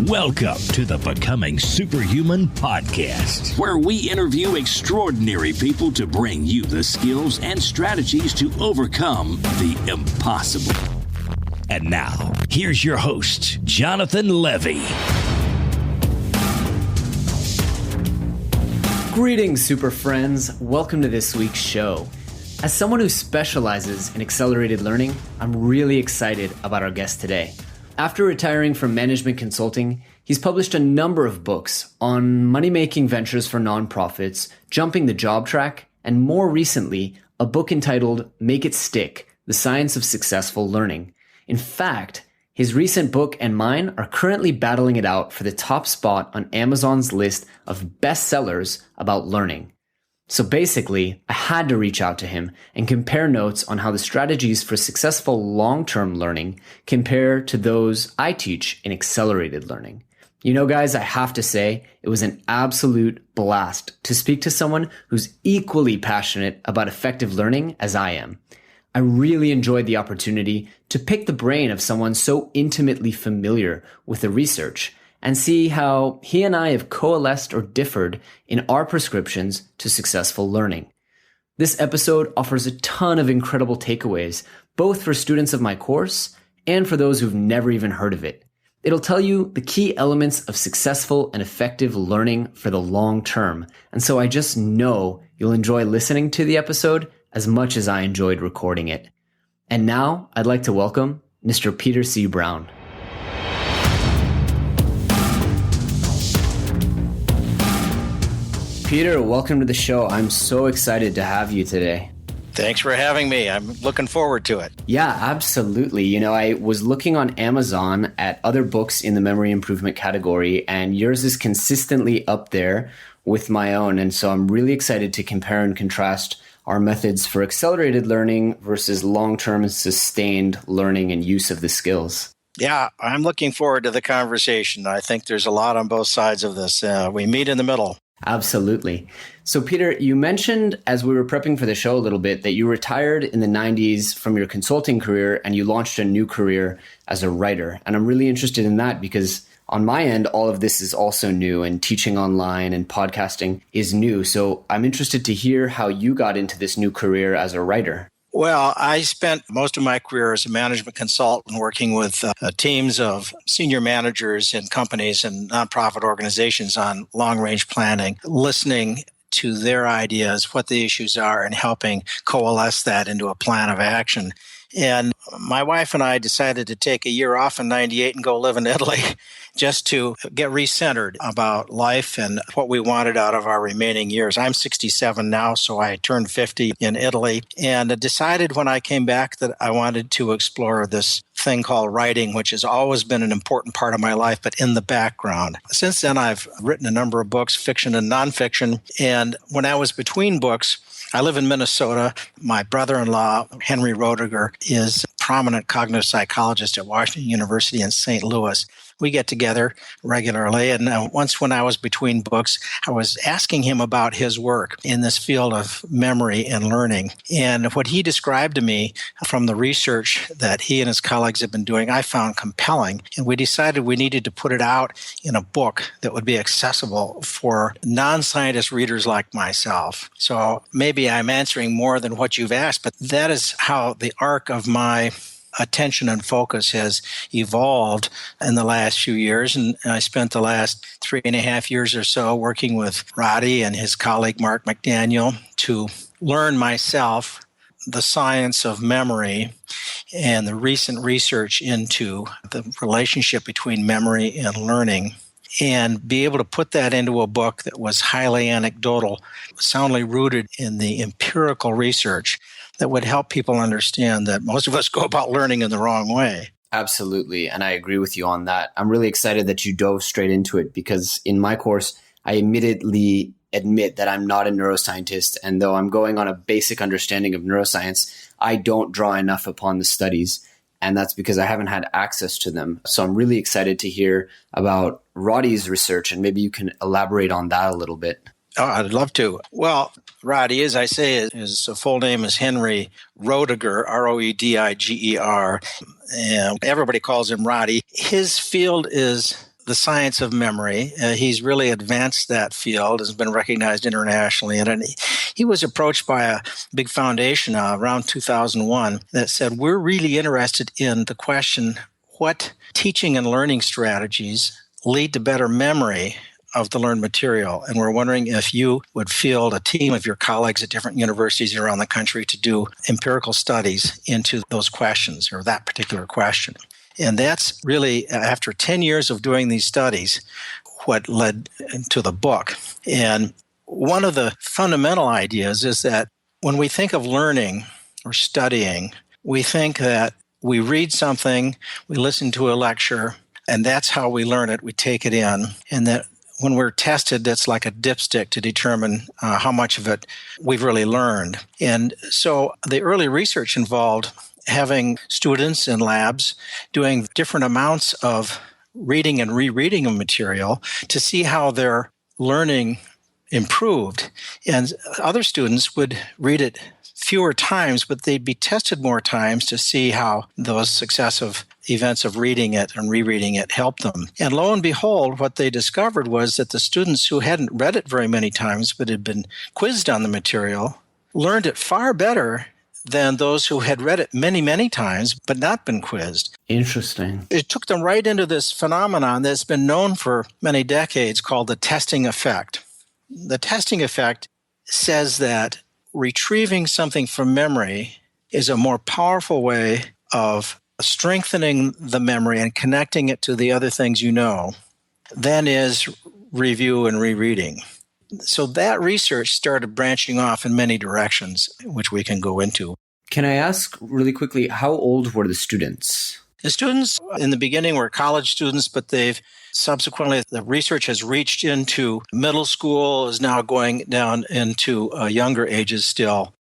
Welcome to the Becoming Superhuman podcast, where we interview extraordinary people to bring you the skills and strategies to overcome the impossible. And now, here's your host, Jonathan Levy. Greetings, super friends. Welcome to this week's show. As someone who specializes in accelerated learning, I'm really excited about our guest today. After retiring from management consulting, he's published a number of books on money-making ventures for nonprofits, jumping the job track, and more recently, a book entitled Make It Stick: The Science of Successful Learning. In fact, his recent book and mine are currently battling it out for the top spot on Amazon's list of bestsellers about learning. So basically, I had to reach out to him and compare notes on how the strategies for successful long-term learning compare to those I teach in accelerated learning. You know, guys, I have to say, it was an absolute blast to speak to someone who's equally passionate about effective learning as I am. I really enjoyed the opportunity to pick the brain of someone so intimately familiar with the research and see how he and I have coalesced or differed in our prescriptions to successful learning. This episode offers a ton of incredible takeaways, both for students of my course and for those who've never even heard of it. It'll tell you the key elements of successful and effective learning for the long term. And so I just know you'll enjoy listening to the episode as much as I enjoyed recording it. And now I'd like to welcome Mr. Peter C. Brown. Peter, welcome to the show. I'm so excited to have you today. Thanks for having me. I'm looking forward to it. Yeah, absolutely. You know, I was looking on Amazon at other books in the memory improvement category, and yours is consistently up there with my own. And so I'm really excited to compare and contrast our methods for accelerated learning versus long-term and sustained learning and use of the skills. Yeah, I'm looking forward to the conversation. I think there's a lot on both sides of this. We meet in the middle. Absolutely. So, Peter, you mentioned as we were prepping for the show a little bit that you retired in the 90s from your consulting career and you launched a new career as a writer. And I'm really interested in that because on my end, all of this is also new, and teaching online and podcasting is new. So I'm interested to hear how you got into this new career as a writer. Well, I spent most of my career as a management consultant working with teams of senior managers in companies and nonprofit organizations on long-range planning, listening to their ideas, what the issues are, and helping coalesce that into a plan of action. And my wife and I decided to take a year off in 98 and go live in Italy just to get recentered about life and what we wanted out of our remaining years. I'm 67 now, so I turned 50 in Italy, and decided when I came back that I wanted to explore this thing called writing, which has always been an important part of my life, but in the background. Since then, I've written a number of books, fiction and nonfiction, and when I was between books, I live in Minnesota. My brother-in-law, Henry Roediger, is a prominent cognitive psychologist at Washington University in St. Louis. We get together regularly, and once when I was between books, I was asking him about his work in this field of memory and learning. And what he described to me from the research that he and his colleagues have been doing, I found compelling. And we decided we needed to put it out in a book that would be accessible for non-scientist readers like myself. So maybe I'm answering more than what you've asked, but that is how the arc of my attention and focus has evolved in the last few years. And I spent the last 3.5 years or so working with Roddy and his colleague, Mark McDaniel, to learn myself the science of memory and the recent research into the relationship between memory and learning, and be able to put that into a book that was highly anecdotal, soundly rooted in the empirical research that would help people understand that most of us go about learning in the wrong way. Absolutely. And I agree with you on that. I'm really excited that you dove straight into it because in my course, I admittedly admit that I'm not a neuroscientist. And though I'm going on a basic understanding of neuroscience, I don't draw enough upon the studies. And that's because I haven't had access to them. So I'm really excited to hear about Roddy's research, and maybe you can elaborate on that a little bit. Oh, I'd love to. Well, Roddy, as I say, his full name is Henry Roediger, Roediger. And everybody calls him Roddy. His field is the science of memory. He's really advanced that field, has been recognized internationally. And he was approached by a big foundation around 2001 that said, we're really interested in the question, what teaching and learning strategies lead to better memory of the learned material? And we're wondering if you would field a team of your colleagues at different universities around the country to do empirical studies into those questions or that particular question. And that's really, after 10 years of doing these studies, what led to the book. And one of the fundamental ideas is that when we think of learning or studying, we think that we read something, we listen to a lecture, and that's how we learn it. We take it in. And that when we're tested, that's like a dipstick to determine how much of it we've really learned. And so the early research involved having students in labs doing different amounts of reading and rereading of material to see how their learning improved. And other students would read it fewer times, but they'd be tested more times to see how those successive events of reading it and rereading it helped them. And lo and behold, what they discovered was that the students who hadn't read it very many times but had been quizzed on the material learned it far better than those who had read it many, many times but not been quizzed. Interesting. It took them right into this phenomenon that's been known for many decades called the testing effect. The testing effect says that retrieving something from memory is a more powerful way of strengthening the memory and connecting it to the other things you know than is review and rereading. So that research started branching off in many directions, which we can go into. Can I ask really quickly, how old were the students? The students in the beginning were college students, but they've subsequently, the research has reached into middle school, is now going down into younger ages still.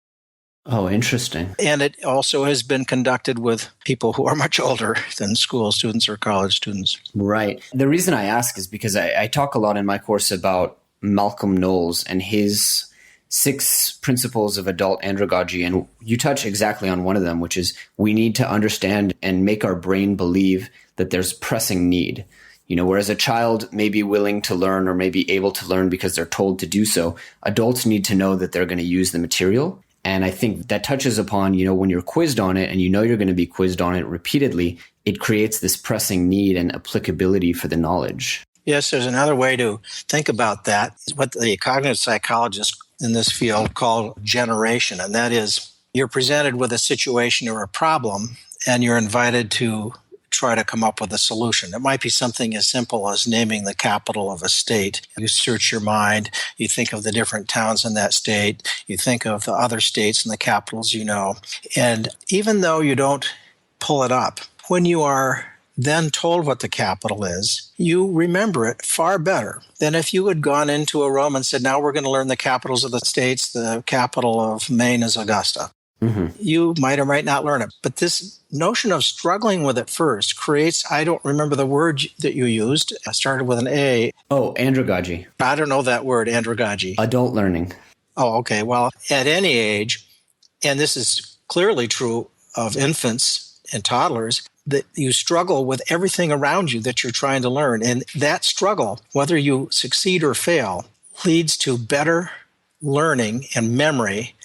Oh, interesting. And it also has been conducted with people who are much older than school students or college students. Right. The reason I ask is because I talk a lot in my course about Malcolm Knowles and his 6 principles of adult andragogy. And you touch exactly on one of them, which is we need to understand and make our brain believe that there's pressing need. Whereas a child may be willing to learn or may be able to learn because they're told to do so, adults need to know that they're going to use the material. And I think that touches upon, when you're quizzed on it and you're going to be quizzed on it repeatedly, it creates this pressing need and applicability for the knowledge. Yes, there's another way to think about that. It's what the cognitive psychologists in this field call generation. And that is, you're presented with a situation or a problem, and you're invited to try to come up with a solution. It might be something as simple as naming the capital of a state. You search your mind, you think of the different towns in that state, you think of the other states and the capitals you know. And even though you don't pull it up, when you are then told what the capital is, you remember it far better than if you had gone into a room and said, now we're going to learn the capitals of the states. The capital of Maine is Augusta. Mm-hmm. You might or might not learn it. But this notion of struggling with it first creates, I don't remember the word that you used. I started with an A. Oh, andragogy. I don't know that word, andragogy. Adult learning. Oh, okay. Well, at any age, and this is clearly true of infants and toddlers, that you struggle with everything around you that you're trying to learn. And that struggle, whether you succeed or fail, leads to better learning and memory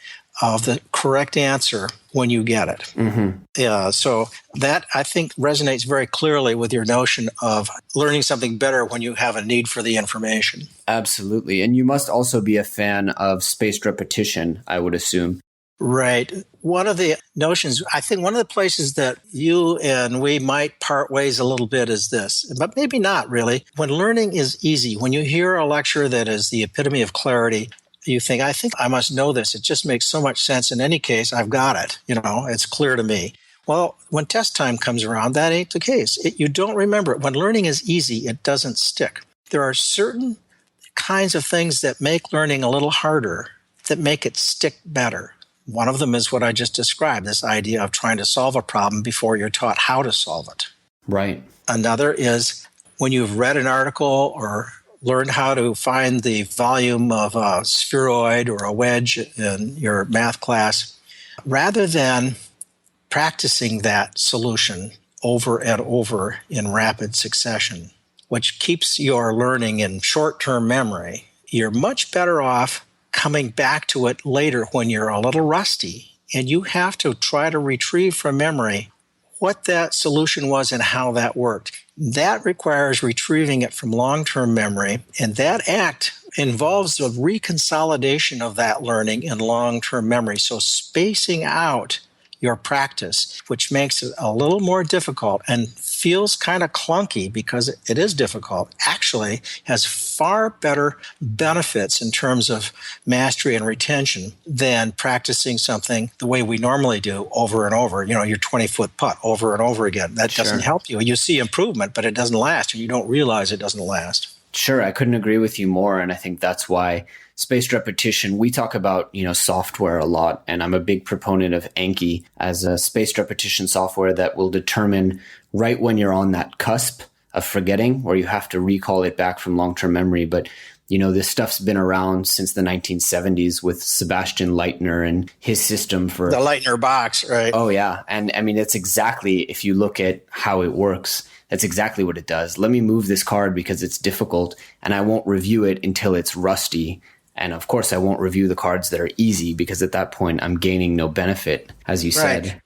of the correct answer when you get it. Mm-hmm. Yeah, so that, I think, resonates very clearly with your notion of learning something better when you have a need for the information. Absolutely. And you must also be a fan of spaced repetition, I would assume. Right. One of the notions, I think one of the places that you and we might part ways a little bit is this, but maybe not really. When learning is easy, when you hear a lecture that is the epitome of clarity, you think I must know this. It just makes so much sense. In any case, I've got it. It's clear to me. Well, when test time comes around, that ain't the case. You don't remember it. When learning is easy, it doesn't stick. There are certain kinds of things that make learning a little harder, that make it stick better. One of them is what I just described, this idea of trying to solve a problem before you're taught how to solve it. Right. Another is when you've read an article or learned how to find the volume of a spheroid or a wedge in your math class, rather than practicing that solution over and over in rapid succession, which keeps your learning in short-term memory, you're much better off coming back to it later when you're a little rusty, and you have to try to retrieve from memory what that solution was and how that worked. That requires retrieving it from long-term memory, and that act involves the reconsolidation of that learning in long-term memory. So spacing out your practice, which makes it a little more difficult and feels kind of clunky because it is difficult, actually has far better benefits in terms of mastery and retention than practicing something the way we normally do over and over. You know, your 20-foot putt over and over again. That doesn't help you. You see improvement, but it doesn't last, and you don't realize it doesn't last. Sure, I couldn't agree with you more, and I think that's why spaced repetition, we talk about, software a lot, and I'm a big proponent of Anki as a spaced repetition software that will determine right when you're on that cusp of forgetting, where you have to recall it back from long-term memory. But, this stuff's been around since the 1970s with Sebastian Leitner and his system for... The Leitner box, right? Oh, yeah. And I mean, it's exactly, if you look at how it works, that's exactly what it does. Let me move this card because it's difficult, and I won't review it until it's rusty. And of course, I won't review the cards that are easy because at that point, I'm gaining no benefit, as you said.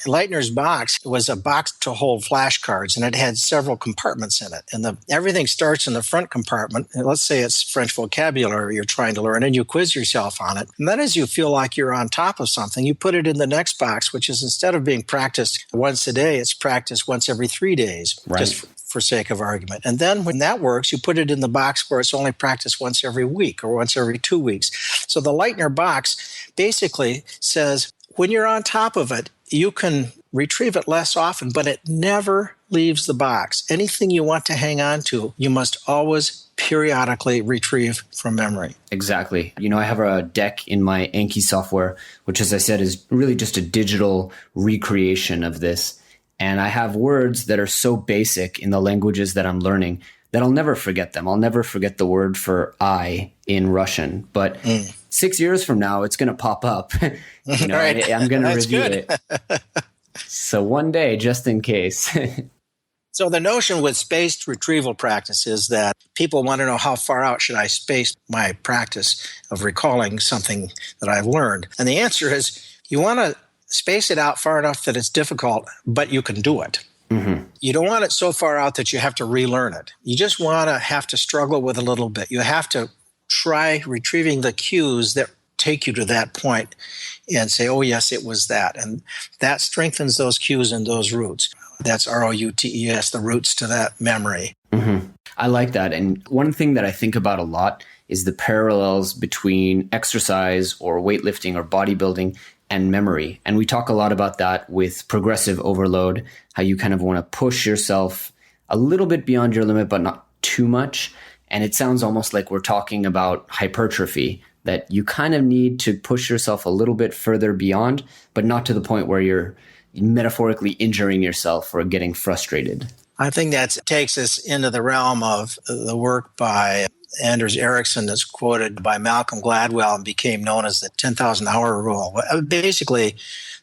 Leitner's box was a box to hold flashcards, and it had several compartments in it. And everything starts in the front compartment. And let's say it's French vocabulary you're trying to learn, and you quiz yourself on it. And then as you feel like you're on top of something, you put it in the next box, which is instead of being practiced once a day, it's practiced once every 3 days, just for sake of argument. And then when that works, you put it in the box where it's only practiced once every week or once every 2 weeks. So the Leitner box basically says, when you're on top of it, you can retrieve it less often, but it never leaves the box. Anything you want to hang on to, you must always periodically retrieve from memory. Exactly. I have a deck in my Anki software, which, as I said, is really just a digital recreation of this. And I have words that are so basic in the languages that I'm learning that I'll never forget them. I'll never forget the word for I in Russian. But 6 years from now, it's going to pop up. Right. I'm going to review it. So one day, just in case. So the notion with spaced retrieval practice is that people want to know how far out should I space my practice of recalling something that I've learned. And the answer is you want to space it out far enough that it's difficult, but you can do it. Mm-hmm. You don't want it so far out that you have to relearn it. You just want to have to struggle with a little bit. You have to try retrieving the cues that take you to that point and say, oh, yes, it was that. And that strengthens those cues and those roots. That's ROUTES, the roots to that memory. Mm-hmm. I like that. And one thing that I think about a lot is the parallels between exercise or weightlifting or bodybuilding and memory. And we talk a lot about that with progressive overload, how you kind of want to push yourself a little bit beyond your limit, but not too much. And it sounds almost like we're talking about hypertrophy, that you kind of need to push yourself a little bit further beyond, but not to the point where you're metaphorically injuring yourself or getting frustrated. I think that takes us into the realm of the work by Anders Ericsson that's quoted by Malcolm Gladwell and became known as the 10,000-hour rule. Basically,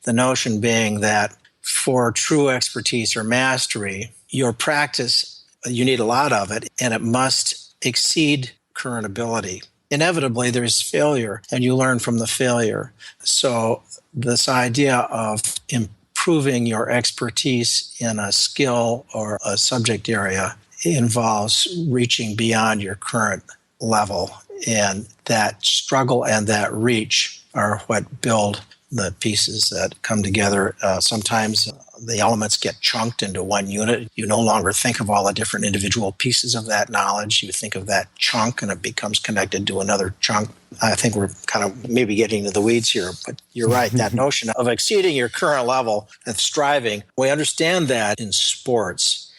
the notion being that for true expertise or mastery, your practice, you need a lot of it, and it must exceed current ability. Inevitably, there's failure, and you learn from the failure. So this idea of improving your expertise in a skill or a subject area involves reaching beyond your current level. And that struggle and that reach are what build the pieces that come together. Sometimes the elements get chunked into one unit. You no longer think of all the different individual pieces of that knowledge. You think of that chunk and it becomes connected to another chunk. I think we're kind of maybe getting into the weeds here, but you're right. That notion of exceeding your current level and striving, we understand that in sports,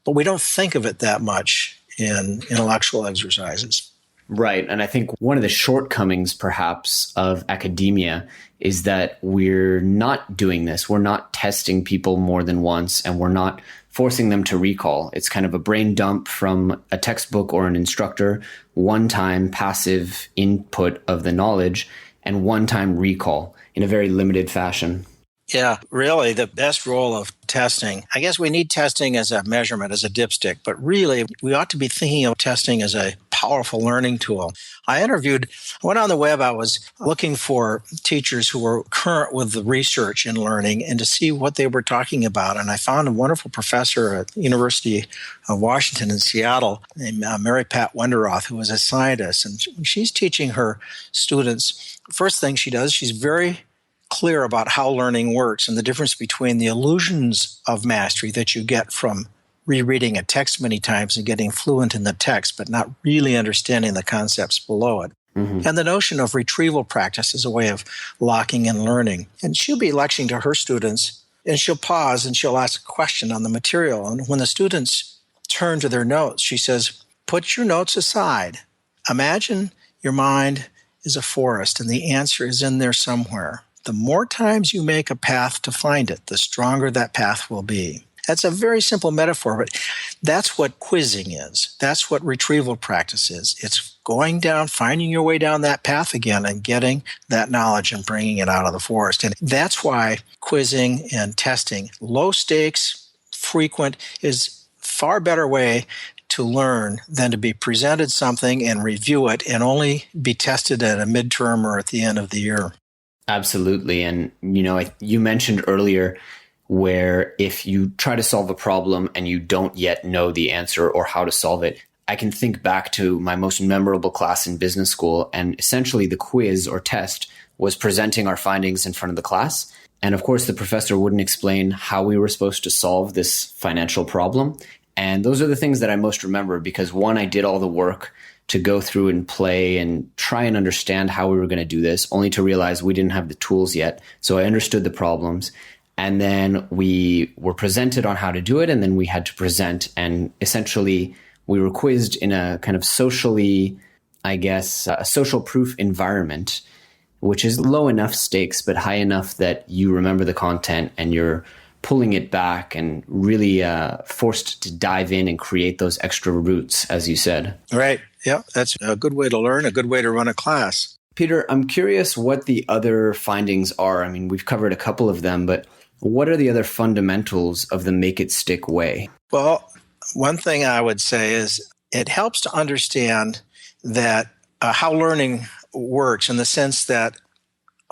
but we don't think of it that much in intellectual exercises. Right. And I think one of the shortcomings, perhaps, of academia is that we're not doing this. We're not testing people more than once, and we're not forcing them to recall. It's kind of a brain dump from a textbook or an instructor, one-time passive input of the knowledge, and one-time recall in a very limited fashion. Yeah, really the best role of testing. I guess we need testing as a measurement, as a dipstick, but really we ought to be thinking of testing as a powerful learning tool. I went on the web, I was looking for teachers who were current with the research in learning and to see what they were talking about. And I found a wonderful professor at the University of Washington in Seattle named Mary Pat Wenderoth, who is a scientist. And when she's teaching her students, first thing she does, she's very clear about how learning works and the difference between the illusions of mastery that you get from rereading a text many times and getting fluent in the text, but not really understanding the concepts below it. Mm-hmm. And the notion of retrieval practice as a way of locking in learning. And she'll be lecturing to her students, and she'll pause and she'll ask a question on the material. And when the students turn to their notes, she says, put your notes aside. Imagine your mind is a forest and the answer is in there somewhere. The more times you make a path to find it, the stronger that path will be. That's a very simple metaphor, but that's what quizzing is. That's what retrieval practice is. It's going down, finding your way down that path again and getting that knowledge and bringing it out of the forest. And that's why quizzing and testing, low stakes, frequent, is far better way to learn than to be presented something and review it and only be tested at a midterm or at the end of the year. Absolutely. And, you mentioned earlier where if you try to solve a problem and you don't yet know the answer or how to solve it, I can think back to my most memorable class in business school. And essentially the quiz or test was presenting our findings in front of the class. And of course, the professor wouldn't explain how we were supposed to solve this financial problem. And those are the things that I most remember because one, I did all the work to go through and play and try and understand how we were going to do this, only to realize we didn't have the tools yet. So I understood the problems. And then we were presented on how to do it. And then we had to present. And essentially, we were quizzed in a kind of socially, a social proof environment, which is low enough stakes, but high enough that you remember the content and you're pulling it back and really forced to dive in and create those extra roots, as you said. Right. Yeah, that's a good way to learn, a good way to run a class. Peter, I'm curious what the other findings are. I mean, we've covered a couple of them, but what are the other fundamentals of the make it stick way? Well, one thing I would say is it helps to understand that how learning works in the sense that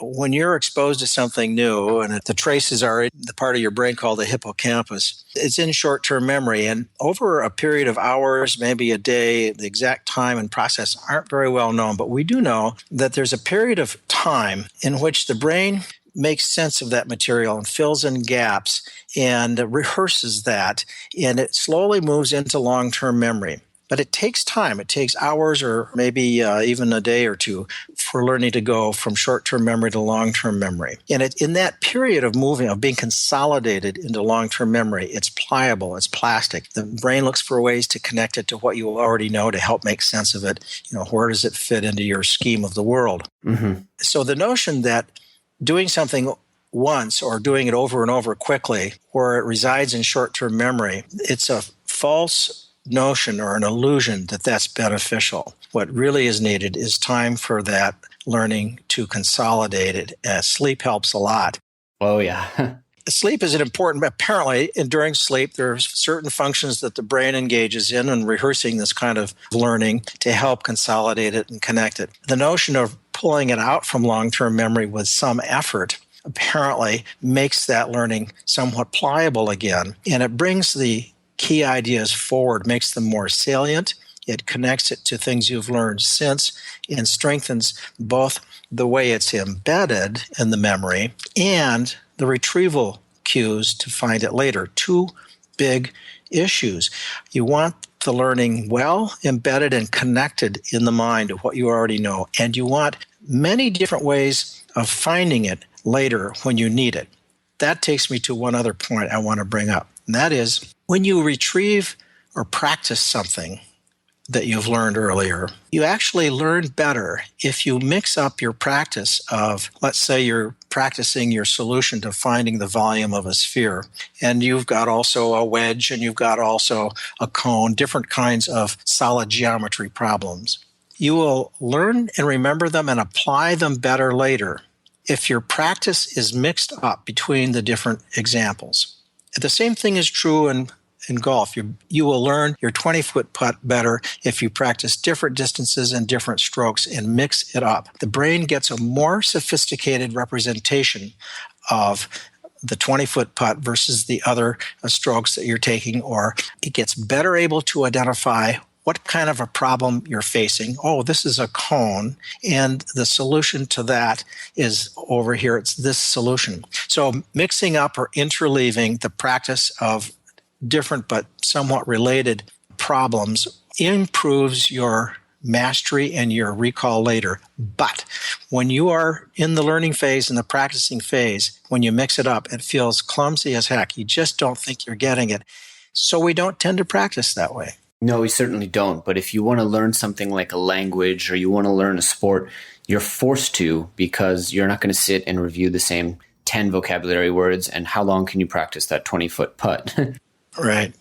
when you're exposed to something new and the traces are in the part of your brain called the hippocampus, it's in short-term memory. And over a period of hours, maybe a day, the exact time and process aren't very well known. But we do know that there's a period of time in which the brain makes sense of that material and fills in gaps and rehearses that. And it slowly moves into long-term memory. But it takes time. It takes hours or maybe even a day or two for learning to go from short-term memory to long-term memory. And in that period of moving, of being consolidated into long-term memory, it's pliable, it's plastic. The brain looks for ways to connect it to what you already know to help make sense of it. Where does it fit into your scheme of the world? Mm-hmm. So the notion that doing something once or doing it over and over quickly, where it resides in short-term memory, it's a false notion or an illusion that that's beneficial. What really is needed is time for that learning to consolidate it. Sleep helps a lot. Oh, yeah. Sleep is important, but apparently during sleep, there are certain functions that the brain engages in rehearsing this kind of learning to help consolidate it and connect it. The notion of pulling it out from long-term memory with some effort apparently makes that learning somewhat pliable again. And it brings the key ideas forward, makes them more salient. It connects it to things you've learned since and strengthens both the way it's embedded in the memory and the retrieval cues to find it later. Two big issues. You want the learning well embedded and connected in the mind of what you already know, and you want many different ways of finding it later when you need it. That takes me to one other point I want to bring up, and that is when you retrieve or practice something that you've learned earlier, you actually learn better if you mix up your practice of, let's say you're practicing your solution to finding the volume of a sphere, and you've got also a wedge and you've got also a cone, different kinds of solid geometry problems. You will learn and remember them and apply them better later if your practice is mixed up between the different examples. The same thing is true in golf. You will learn your 20-foot putt better if you practice different distances and different strokes and mix it up. The brain gets a more sophisticated representation of the 20-foot putt versus the other strokes that you're taking, or it gets better able to identify what kind of a problem you're facing. Oh, this is a cone, and the solution to that is over here. It's this solution. So mixing up or interleaving the practice of different but somewhat related problems improves your mastery and your recall later. But when you are in the learning phase and the practicing phase, when you mix it up, it feels clumsy as heck. You just don't think you're getting it. So we don't tend to practice that way. No, we certainly don't. But if you want to learn something like a language or you want to learn a sport, you're forced to, because you're not going to sit and review the same 10 vocabulary words. And how long can you practice that 20-foot putt? Right.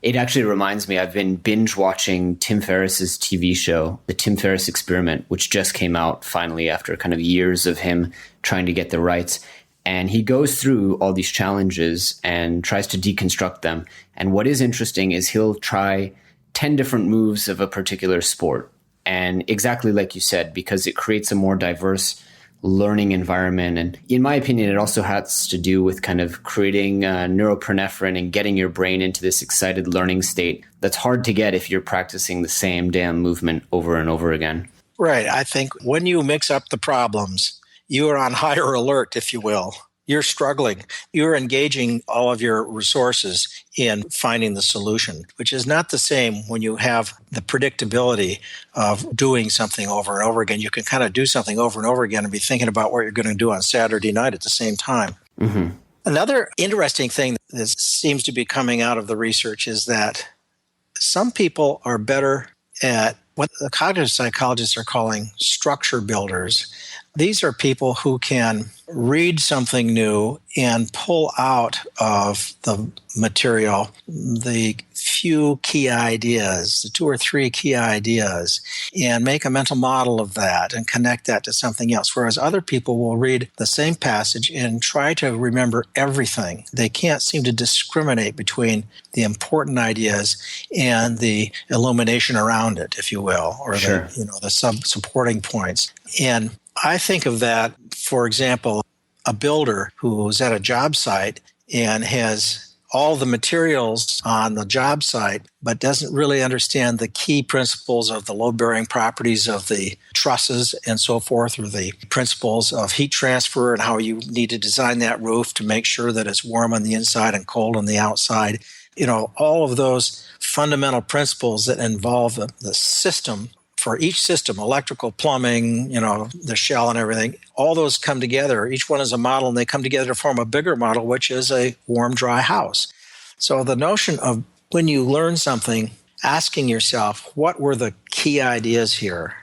It actually reminds me, I've been binge watching Tim Ferriss's TV show, The Tim Ferris Experiment, which just came out finally after kind of years of him trying to get the rights. And he goes through all these challenges and tries to deconstruct them. And what is interesting is he'll try 10 different moves of a particular sport. And exactly like you said, because it creates a more diverse learning environment. And in my opinion, it also has to do with kind of creating neuropinephrine and getting your brain into this excited learning state that's hard to get if you're practicing the same damn movement over and over again. Right. I think when you mix up the problems, you are on higher alert, if you will. You're struggling. You're engaging all of your resources in finding the solution, which is not the same when you have the predictability of doing something over and over again. You can kind of do something over and over again and be thinking about what you're going to do on Saturday night at the same time. Mm-hmm. Another interesting thing that seems to be coming out of the research is that some people are better at what the cognitive psychologists are calling structure builders. These are people who can read something new and pull out of the material the few key ideas, the 2 or 3 key ideas, and make a mental model of that and connect that to something else. Whereas other people will read the same passage and try to remember everything. They can't seem to discriminate between the important ideas and the illumination around it, if you will, or Sure. the supporting points. And I think of that, for example, a builder who's at a job site and has all the materials on the job site, but doesn't really understand the key principles of the load-bearing properties of the trusses and so forth, or the principles of heat transfer and how you need to design that roof to make sure that it's warm on the inside and cold on the outside. All of those fundamental principles that involve the system. For each system, electrical, plumbing, the shell and everything, all those come together. Each one is a model, and they come together to form a bigger model, which is a warm, dry house. So the notion of when you learn something, asking yourself, what were the key ideas here?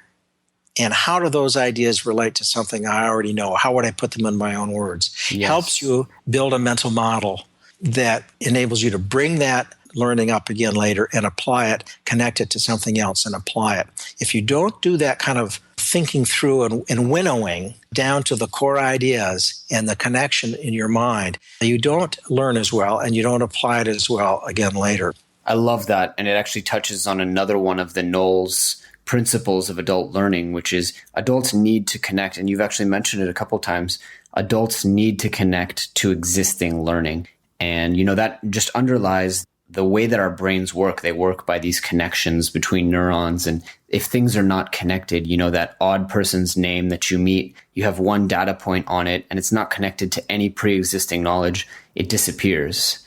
And how do those ideas relate to something I already know? How would I put them in my own words? Yes. Helps you build a mental model that enables you to bring that learning up again later and apply it, connect it to something else and apply it. If you don't do that kind of thinking through and winnowing down to the core ideas and the connection in your mind, you don't learn as well and you don't apply it as well again later. I love that. And it actually touches on another one of the Knowles principles of adult learning, which is adults need to connect. And you've actually mentioned it a couple of times. Adults need to connect to existing learning. And, that just underlies the way that our brains work. They work by these connections between neurons. And if things are not connected, that odd person's name that you meet, you have one data point on it and it's not connected to any pre-existing knowledge, it disappears.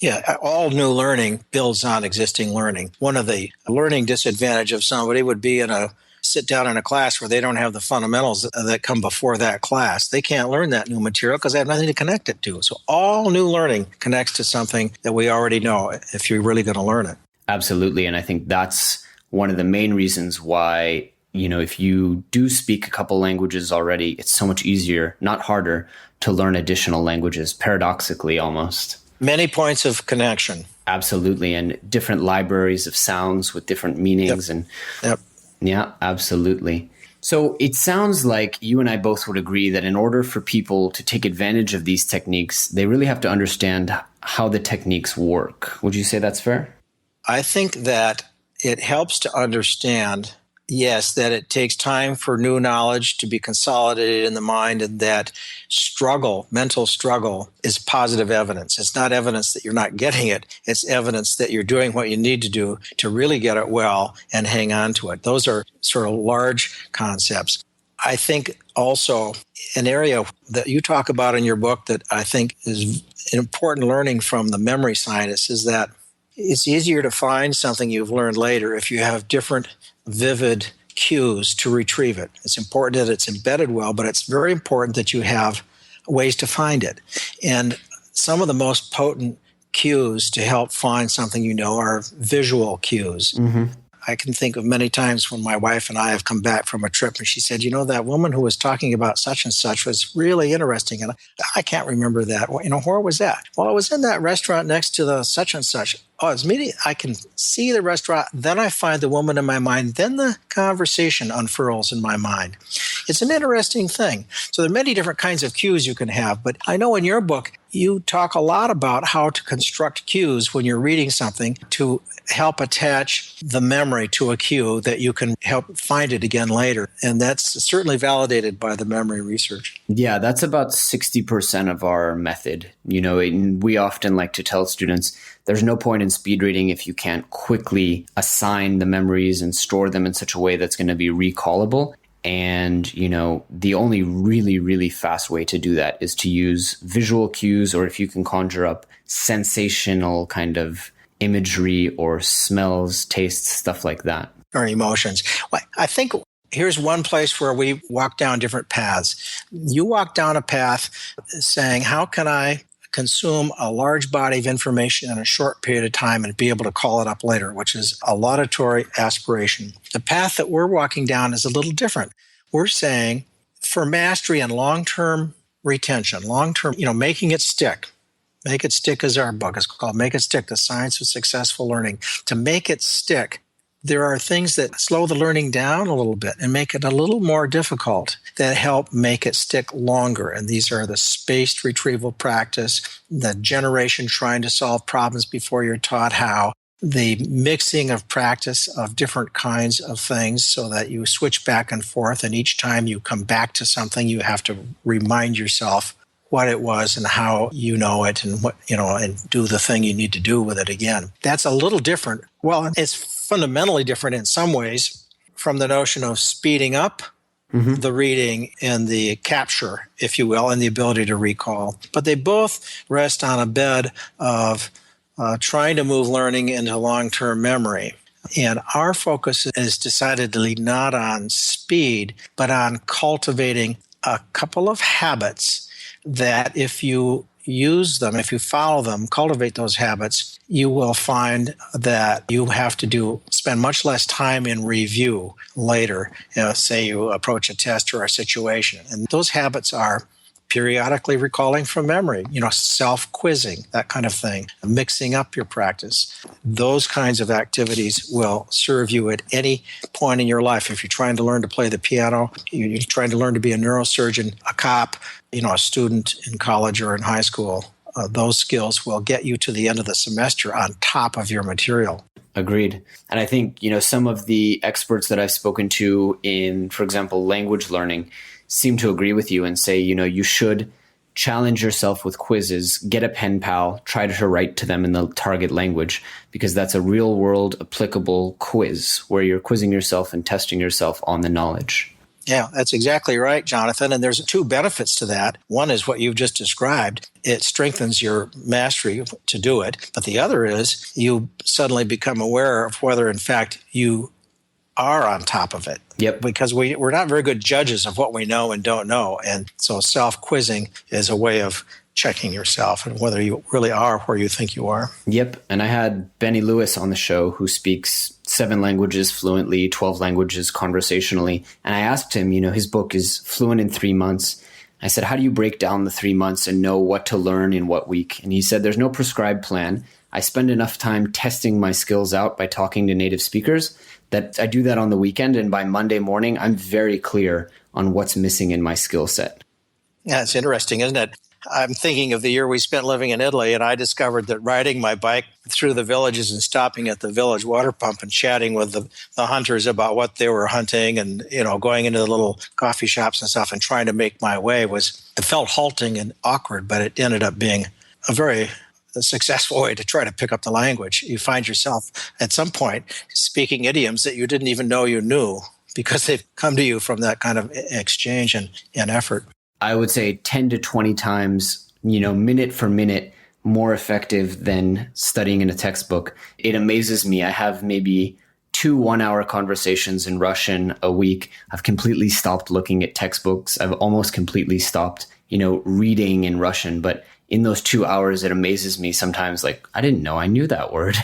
Yeah, all new learning builds on existing learning. One of the learning disadvantage of somebody would be sit down in a class where they don't have the fundamentals that come before that class. They can't learn that new material because they have nothing to connect it to. So all new learning connects to something that we already know if you're really going to learn it. Absolutely. And I think that's one of the main reasons why, if you do speak a couple languages already, it's so much easier, not harder, to learn additional languages, paradoxically almost. Many points of connection. Absolutely. And different libraries of sounds with different meanings. Yep. Yeah, absolutely. So it sounds like you and I both would agree that in order for people to take advantage of these techniques, they really have to understand how the techniques work. Would you say that's fair? I think that it helps to understand, yes, that it takes time for new knowledge to be consolidated in the mind, and that mental struggle, is positive evidence. It's not evidence that you're not getting it. It's evidence that you're doing what you need to do to really get it well and hang on to it. Those are sort of large concepts. I think also an area that you talk about in your book that I think is an important learning from the memory scientists is that it's easier to find something you've learned later if you have different vivid cues to retrieve it. It's important that it's embedded well, but it's very important that you have ways to find it. And some of the most potent cues to help find something you know are visual cues. Mm-hmm. I can think of many times when my wife and I have come back from a trip and she said, that woman who was talking about such and such was really interesting. And I can't remember that. Where was that? Well, it was in that restaurant next to the such and such. Oh, it's immediate. I can see the restaurant. Then I find the woman in my mind. Then the conversation unfurls in my mind. It's an interesting thing. So there are many different kinds of cues you can have. But I know in your book, you talk a lot about how to construct cues when you're reading something to help attach the memory to a cue that you can help find it again later. And that's certainly validated by the memory research. Yeah, that's about 60% of our method. We often like to tell students there's no point in speed reading if you can't quickly assign the memories and store them in such a way that's going to be recallable. And, the only really, really fast way to do that is to use visual cues, or if you can conjure up sensational kind of imagery or smells, tastes, stuff like that. Or emotions. Well, I think here's one place where we walk down different paths. You walk down a path saying, how can I consume a large body of information in a short period of time and be able to call it up later, which is a laudatory aspiration. The path that we're walking down is a little different. We're saying for mastery and long-term retention, long-term, making it stick. Make it stick is our book. It's called Make It Stick, The Science of Successful Learning. To make it stick, there are things that slow the learning down a little bit and make it a little more difficult that help make it stick longer. And these are the spaced retrieval practice, the generation trying to solve problems before you're taught how, the mixing of practice of different kinds of things so that you switch back and forth. And each time you come back to something, you have to remind yourself what it was and how you know it and what, and do the thing you need to do with it again. That's a little different. Well, it's fundamentally different in some ways from the notion of speeding up the reading and the capture, if you will, and the ability to recall. But they both rest on a bed of trying to move learning into long-term memory. And our focus is decidedly not on speed, but on cultivating a couple of habits that if you use them, if you follow them, cultivate those habits, you will find that you have to spend much less time in review later, say you approach a test or a situation. And those habits are periodically recalling from memory, self-quizzing, that kind of thing, mixing up your practice. Those kinds of activities will serve you at any point in your life. If you're trying to learn to play the piano, you're trying to learn to be a neurosurgeon, a cop, a student in college or in high school, those skills will get you to the end of the semester on top of your material. Agreed. And I think, some of the experts that I've spoken to in, for example, language learning seem to agree with you and say, you should challenge yourself with quizzes, get a pen pal, try to write to them in the target language, because that's a real world applicable quiz where you're quizzing yourself and testing yourself on the knowledge. Yeah, that's exactly right, Jonathan. And there's two benefits to that. One is what you've just described. It strengthens your mastery to do it. But the other is you suddenly become aware of whether, in fact, you are on top of it. Yep. Because we're not very good judges of what we know and don't know. And so self-quizzing is a way of checking yourself and whether you really are where you think you are. Yep. And I had Benny Lewis on the show, who speaks 7 languages fluently, 12 languages conversationally. And I asked him, his book is fluent in 3 months. I said, how do you break down the 3 months and know what to learn in what week? And he said, there's no prescribed plan. I spend enough time testing my skills out by talking to native speakers that I do that on the weekend. And by Monday morning, I'm very clear on what's missing in my skill set. Yeah, it's interesting, isn't it? I'm thinking of the year we spent living in Italy, and I discovered that riding my bike through the villages and stopping at the village water pump and chatting with the hunters about what they were hunting and, going into the little coffee shops and stuff and trying to make my way it felt halting and awkward, but it ended up being a very successful way to try to pick up the language. You find yourself at some point speaking idioms that you didn't even know you knew because they've come to you from that kind of exchange and effort. I would say 10 to 20 times, minute for minute, more effective than studying in a textbook. It amazes me. I have maybe 2 one-hour conversations in Russian a week. I've completely stopped looking at textbooks. I've almost completely stopped, reading in Russian. But in those 2 hours, it amazes me sometimes, I didn't know I knew that word.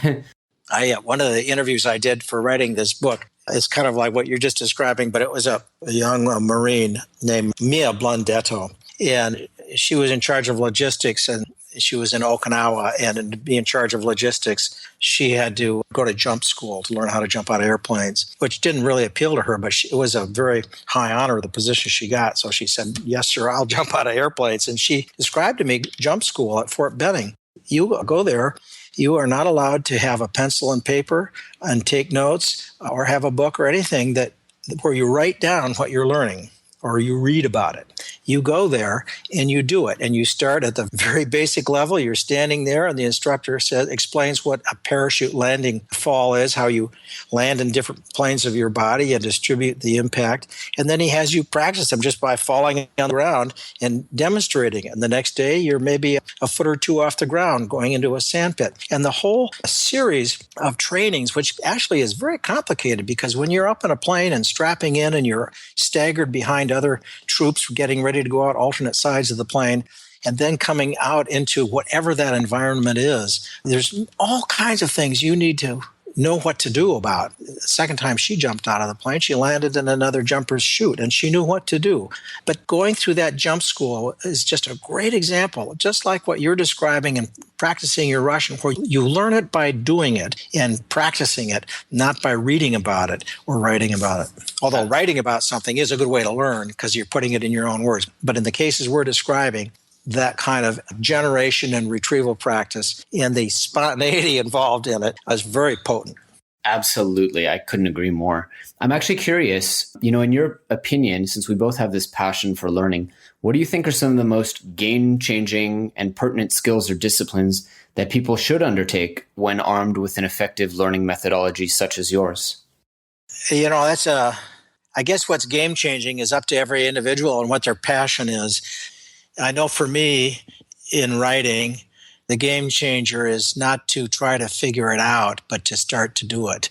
One of the interviews I did for writing this book is kind of like what you're just describing, but it was a young Marine named Mia Blundetto, and she was in charge of logistics, and she was in Okinawa, and to be in charge of logistics, she had to go to jump school to learn how to jump out of airplanes, which didn't really appeal to her, but it was a very high honor, the position she got. So she said, yes, sir, I'll jump out of airplanes. And she described to me jump school at Fort Benning. You go there, you are not allowed to have a pencil and paper and take notes or have a book or anything where you write down what you're learning or you read about it. You go there and you do it. And you start at the very basic level. You're standing there and the instructor explains what a parachute landing fall is, how you land in different planes of your body and distribute the impact. And then he has you practice them just by falling on the ground and demonstrating it. And the next day, you're maybe a foot or two off the ground going into a sandpit. And the whole series of trainings, which actually is very complicated because when you're up in a plane and strapping in and you're staggered behind other troops getting ready to go out alternate sides of the plane, and then coming out into whatever that environment is, there's all kinds of things you need to know what to do about. The second time she jumped out of the plane, she landed in another jumper's chute, and she knew what to do. But going through that jump school is just a great example, just like what you're describing and practicing your Russian, where you learn it by doing it and practicing it, not by reading about it or writing about it. Although writing about something is a good way to learn because you're putting it in your own words. But in the cases we're describing, that kind of generation and retrieval practice and the spontaneity involved in it is very potent. Absolutely. I couldn't agree more. I'm actually curious, in your opinion, since we both have this passion for learning, what do you think are some of the most game-changing and pertinent skills or disciplines that people should undertake when armed with an effective learning methodology such as yours? I guess what's game-changing is up to every individual and what their passion is. I know for me, in writing, the game changer is not to try to figure it out, but to start to do it.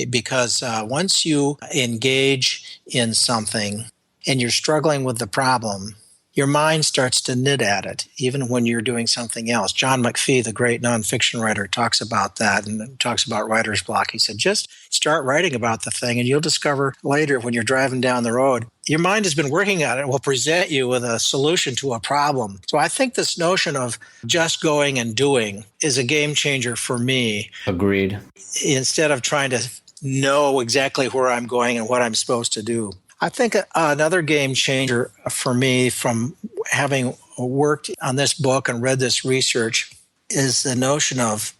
Because once you engage in something and you're struggling with the problem, your mind starts to knit at it, even when you're doing something else. John McPhee, the great nonfiction writer, talks about that and talks about writer's block. He said, just start writing about the thing and you'll discover later when you're driving down the road, your mind has been working on it and will present you with a solution to a problem. So I think this notion of just going and doing is a game changer for me. Agreed. Instead of trying to know exactly where I'm going and what I'm supposed to do. I think another game changer for me from having worked on this book and read this research is the notion of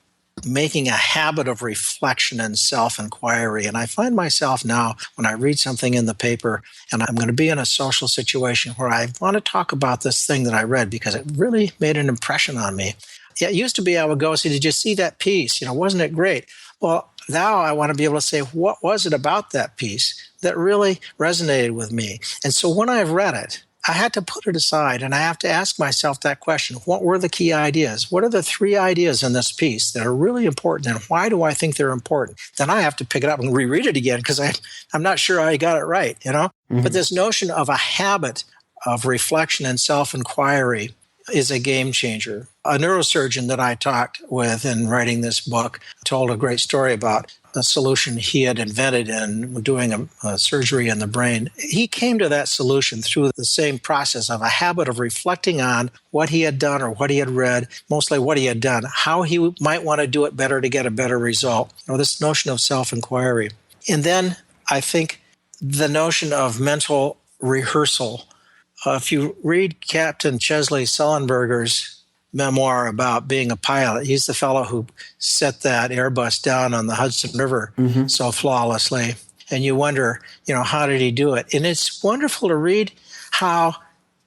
making a habit of reflection and self-inquiry. And I find myself now, when I read something in the paper and I'm going to be in a social situation where I want to talk about this thing that I read because it really made an impression on me. It used to be I would go say, did you see that piece? Wasn't it great? Well, now I want to be able to say, what was it about that piece that really resonated with me? And so when I've read it, I had to put it aside and I have to ask myself that question. What were the key ideas? What are the 3 ideas in this piece that are really important and why do I think they're important? Then I have to pick it up and reread it again because I'm not sure I got it right, Mm-hmm. But this notion of a habit of reflection and self-inquiry is a game changer. A neurosurgeon that I talked with in writing this book told a great story about a solution he had invented in doing a surgery in the brain. He came to that solution through the same process of a habit of reflecting on what he had done or what he had read, mostly what he had done, how he might want to do it better to get a better result. This notion of self-inquiry. And then I think the notion of mental rehearsal. If you read Captain Chesley Sullenberger's memoir about being a pilot, he's the fellow who set that Airbus down on the Hudson River so flawlessly. And you wonder, how did he do it? And it's wonderful to read how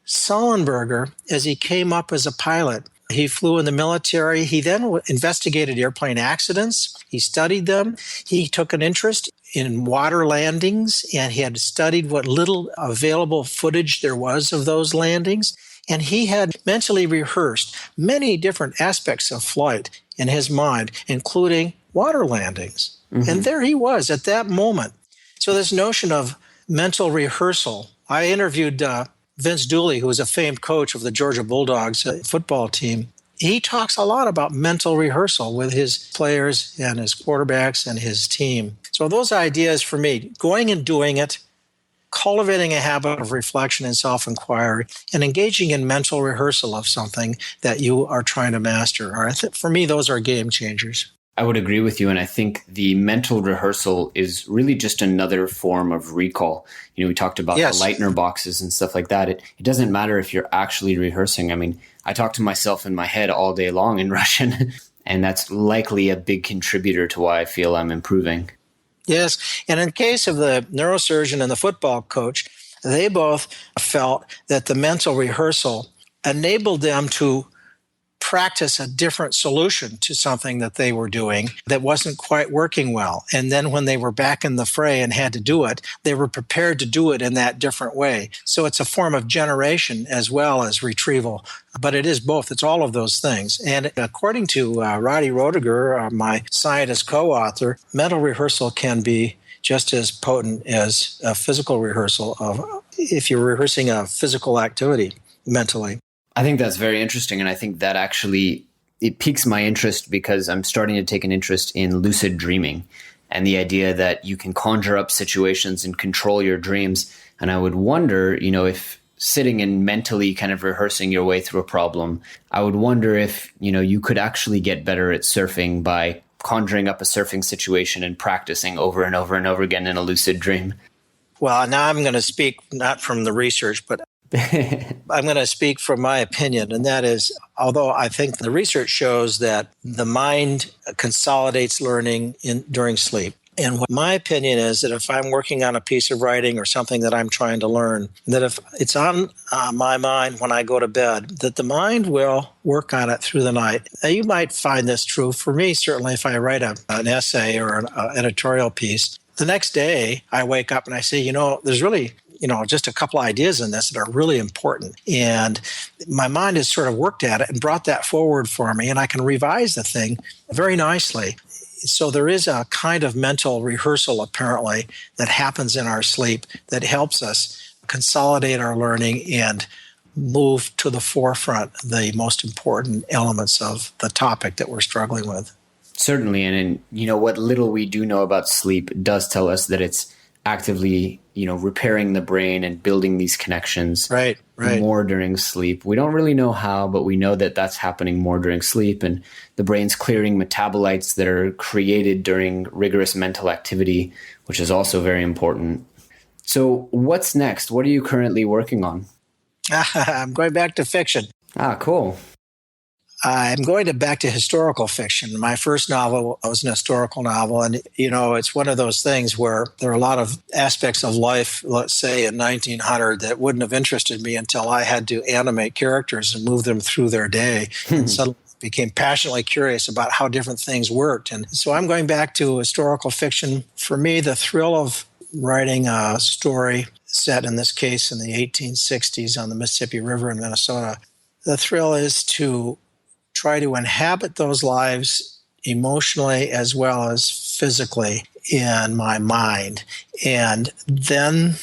Sullenberger, as he came up as a pilot, he flew in the military. He then investigated airplane accidents. He studied them. He took an interest in water landings, and he had studied what little available footage there was of those landings. And he had mentally rehearsed many different aspects of flight in his mind, including water landings. And there he was at that moment. So this notion of mental rehearsal, I interviewed Vince Dooley, who was a famed coach of the Georgia Bulldogs football team. He talks a lot about mental rehearsal with his players and his quarterbacks and his team. So those ideas for me, going and doing it, cultivating a habit of reflection and self-inquiry, and engaging in mental rehearsal of something that you are trying to master. For me, those are game changers. I would agree with you. And I think the mental rehearsal is really just another form of recall. We talked about the Leitner boxes and stuff like that. It doesn't matter if you're actually rehearsing. I mean, I talk to myself in my head all day long in Russian, and that's likely a big contributor to why I feel I'm improving. Yes. And in the case of the neurosurgeon and the football coach, they both felt that the mental rehearsal enabled them to practice a different solution to something that they were doing that wasn't quite working well. And then when they were back in the fray and had to do it, they were prepared to do it in that different way. So it's a form of generation as well as retrieval. But it is both. It's all of those things. And according to Roddy Roediger, my scientist co-author, mental rehearsal can be just as potent as a physical rehearsal if you're rehearsing a physical activity mentally. I think that's very interesting. And I think that actually, it piques my interest because I'm starting to take an interest in lucid dreaming and the idea that you can conjure up situations and control your dreams. And I would wonder, if sitting and mentally kind of rehearsing your way through a problem, I would wonder if, you could actually get better at surfing by conjuring up a surfing situation and practicing over and over and over again in a lucid dream. Well, now I'm going to speak not from the research, but I'm going to speak from my opinion, and that is, although I think the research shows that the mind consolidates learning during sleep. And what my opinion is that if I'm working on a piece of writing or something that I'm trying to learn, that if it's on my mind when I go to bed, that the mind will work on it through the night. Now, you might find this true. For me, certainly, if I write an essay or an editorial piece, the next day I wake up and I say, there's really just a couple of ideas in this that are really important. And my mind has sort of worked at it and brought that forward for me, and I can revise the thing very nicely. So there is a kind of mental rehearsal, apparently, that happens in our sleep that helps us consolidate our learning and move to the forefront the most important elements of the topic that we're struggling with. Certainly. And what little we do know about sleep does tell us that it's actively, repairing the brain and building these connections right. more during sleep. We don't really know how, but we know that that's happening more during sleep, and the brain's clearing metabolites that are created during rigorous mental activity, which is also very important. So what's next? What are you currently working on? I'm going back to fiction. Cool. I'm going back to historical fiction. My first novel was an historical novel, and it's one of those things where there are a lot of aspects of life, let's say in 1900, that wouldn't have interested me until I had to animate characters and move them through their day. And suddenly became passionately curious about how different things worked. And so I'm going back to historical fiction. For me, the thrill of writing a story set, in this case, in the 1860s on the Mississippi River in Minnesota, the thrill is to try to inhabit those lives emotionally as well as physically in my mind. And then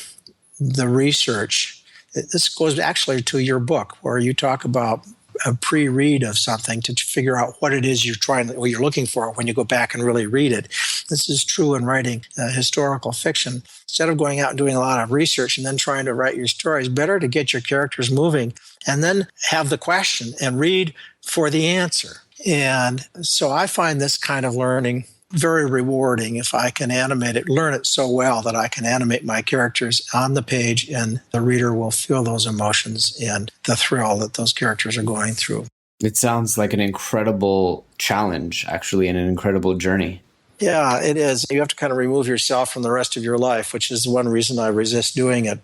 the research, this goes actually to your book where you talk about a pre-read of something to figure out what it is you're looking for when you go back and really read it. This is true in writing historical fiction. Instead of going out and doing a lot of research and then trying to write your stories, better to get your characters moving and then have the question and read for the answer. And so I find this kind of learning very rewarding if I can animate it, learn it so well that I can animate my characters on the page and the reader will feel those emotions and the thrill that those characters are going through. It sounds like an incredible challenge, actually, and an incredible journey. Yeah, it is. You have to kind of remove yourself from the rest of your life, which is one reason I resist doing it.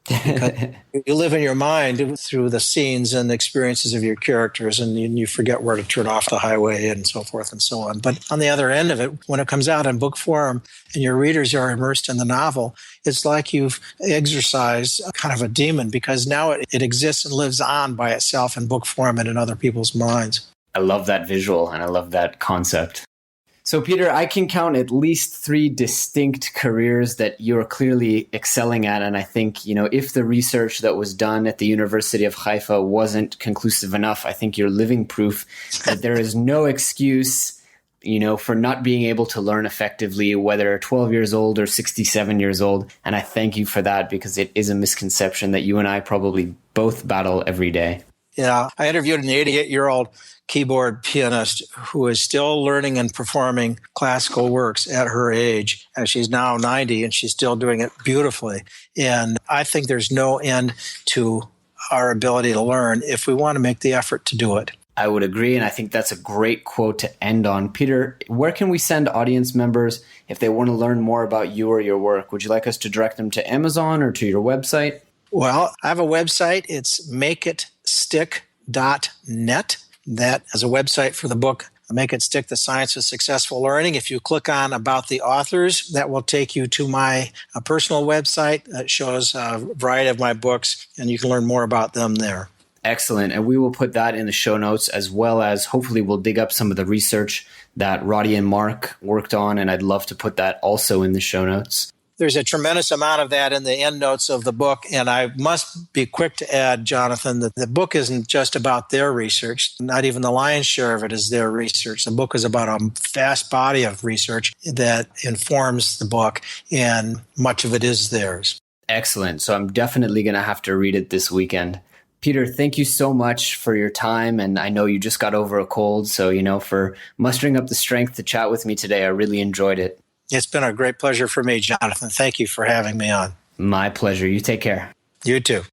You live in your mind through the scenes and experiences of your characters, and you forget where to turn off the highway and so forth and so on. But on the other end of it, when it comes out in book form and your readers are immersed in the novel, it's like you've exorcised kind of a demon, because now it exists and lives on by itself in book form and in other people's minds. I love that visual and I love that concept. So, Peter, I can count at least 3 distinct careers that you're clearly excelling at. And I think, if the research that was done at the University of Haifa wasn't conclusive enough, I think you're living proof that there is no excuse, for not being able to learn effectively, whether 12 years old or 67 years old. And I thank you for that, because it is a misconception that you and I probably both battle every day. Yeah, I interviewed an 88-year-old keyboard pianist who is still learning and performing classical works at her age. And she's now 90 and she's still doing it beautifully. And I think there's no end to our ability to learn if we want to make the effort to do it. I would agree, and I think that's a great quote to end on. Peter, where can we send audience members if they want to learn more about you or your work? Would you like us to direct them to Amazon or to your website? Well, I have a website. It's makeitstick.net. That is a website for the book, Make It Stick, The Science of Successful Learning. If you click on About the Authors, that will take you to my personal website that shows a variety of my books, and you can learn more about them there. Excellent. And we will put that in the show notes, as well as hopefully we'll dig up some of the research that Roddy and Mark worked on, and I'd love to put that also in the show notes. There's a tremendous amount of that in the endnotes of the book, and I must be quick to add, Jonathan, that the book isn't just about their research. Not even the lion's share of it is their research. The book is about a vast body of research that informs the book, and much of it is theirs. Excellent. So I'm definitely going to have to read it this weekend. Peter, thank you so much for your time, and I know you just got over a cold, so, for mustering up the strength to chat with me today, I really enjoyed it. It's been a great pleasure for me, Jonathan. Thank you for having me on. My pleasure. You take care. You too.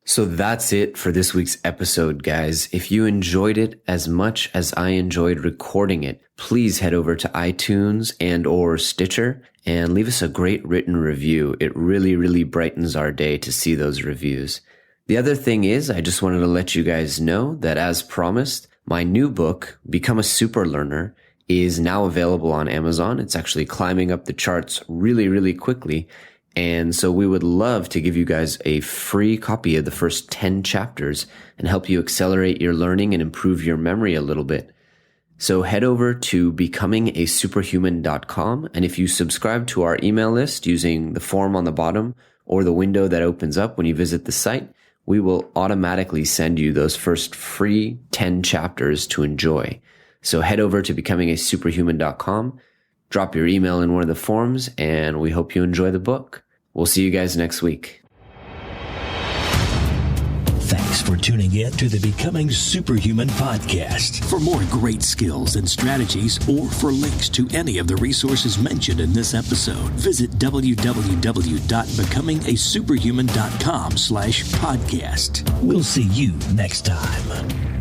So that's it for this week's episode, guys. If you enjoyed it as much as I enjoyed recording it, please head over to iTunes and/or Stitcher and leave us a great written review. It really, really brightens our day to see those reviews. The other thing is, I just wanted to let you guys know that, as promised, my new book, Become a Super Learner, is now available on Amazon. It's actually climbing up the charts really, really quickly. And so we would love to give you guys a free copy of the first 10 chapters and help you accelerate your learning and improve your memory a little bit. So head over to becomingasuperhuman.com. And if you subscribe to our email list using the form on the bottom or the window that opens up when you visit the site, we will automatically send you those first free 10 chapters to enjoy. So head over to becomingasuperhuman.com, drop your email in one of the forms, and we hope you enjoy the book. We'll see you guys next week. Thanks for tuning in to the Becoming Superhuman podcast. For more great skills and strategies, or for links to any of the resources mentioned in this episode, visit www.becomingasuperhuman.com/podcast. We'll see you next time.